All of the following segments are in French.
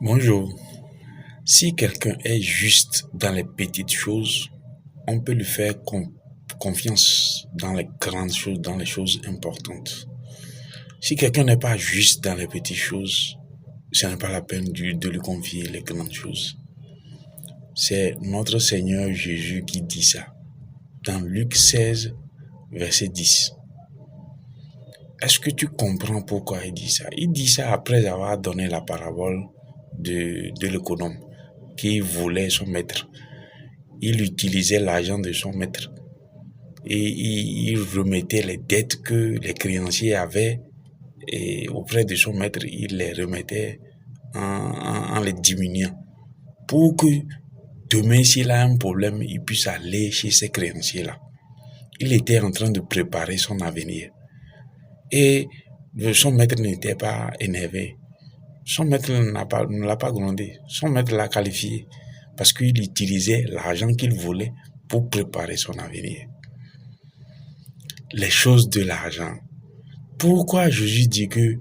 Bonjour. Si quelqu'un est juste dans les petites choses, on peut lui faire confiance dans les grandes choses, dans les choses importantes. Si quelqu'un n'est pas juste dans les petites choses, ce n'est pas la peine de lui confier les grandes choses. C'est notre Seigneur Jésus qui dit ça dans Luc 16, verset 10. Est-ce que tu comprends pourquoi il dit ça? Il dit ça après avoir donné la parabole de l'économe qui voulait son maître. Il utilisait l'argent de son maître et il remettait les dettes que les créanciers avaient et auprès de son maître, il les remettait en les diminuant pour que demain, s'il a un problème, il puisse aller chez ces créanciers-là. Il était en train de préparer son avenir. Et son maître n'était pas énervé. Son maître ne l'a pas grondé. Son maître l'a qualifié parce qu'il utilisait l'argent qu'il voulait pour préparer son avenir. Les choses de l'argent. Pourquoi Jésus dit que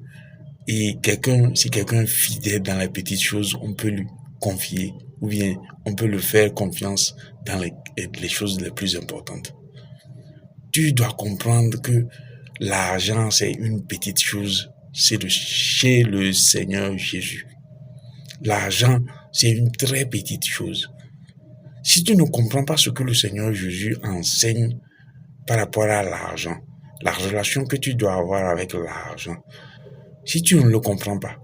si quelqu'un est fidèle dans les petites choses, on peut lui confier ou bien on peut lui faire confiance dans les choses les plus importantes. Tu dois comprendre que l'argent, c'est une petite chose. C'est de chez le Seigneur Jésus. L'argent, c'est une très petite chose. Si tu ne comprends pas ce que le Seigneur Jésus enseigne par rapport à l'argent, la relation que tu dois avoir avec l'argent, si tu ne le comprends pas,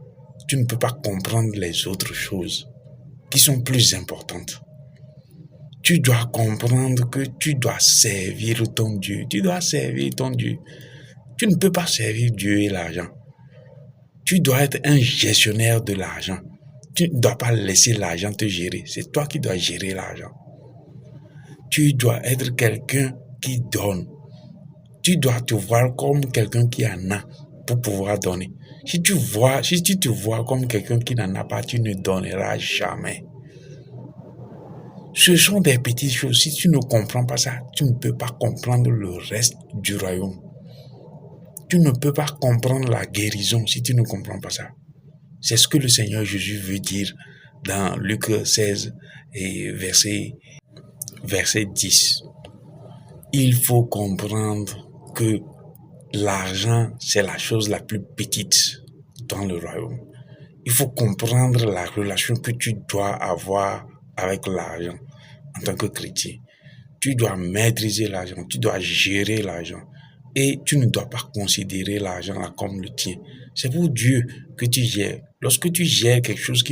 tu ne peux pas comprendre les autres choses qui sont plus importantes. Tu dois comprendre que tu dois servir ton Dieu. Tu dois servir ton Dieu. Tu ne peux pas servir Dieu et l'argent. Tu dois être un gestionnaire de l'argent. Tu ne dois pas laisser l'argent te gérer. C'est toi qui dois gérer l'argent. Tu dois être quelqu'un qui donne. Tu dois te voir comme quelqu'un qui en a pour pouvoir donner. Si tu te vois comme quelqu'un qui n'en a pas, tu ne donneras jamais. Ce sont des petites choses. Si tu ne comprends pas ça, tu ne peux pas comprendre le reste du royaume. Tu ne peux pas comprendre la guérison si tu ne comprends pas ça. C'est ce que le Seigneur Jésus veut dire dans Luc 16 et verset 10. Il faut comprendre que l'argent, c'est la chose la plus petite dans le royaume. Il faut comprendre la relation que tu dois avoir avec l'argent en tant que chrétien. Tu dois maîtriser l'argent, tu dois gérer l'argent. Et tu ne dois pas considérer l'argent comme le tien. C'est pour Dieu que tu gères. Lorsque tu gères quelque chose qui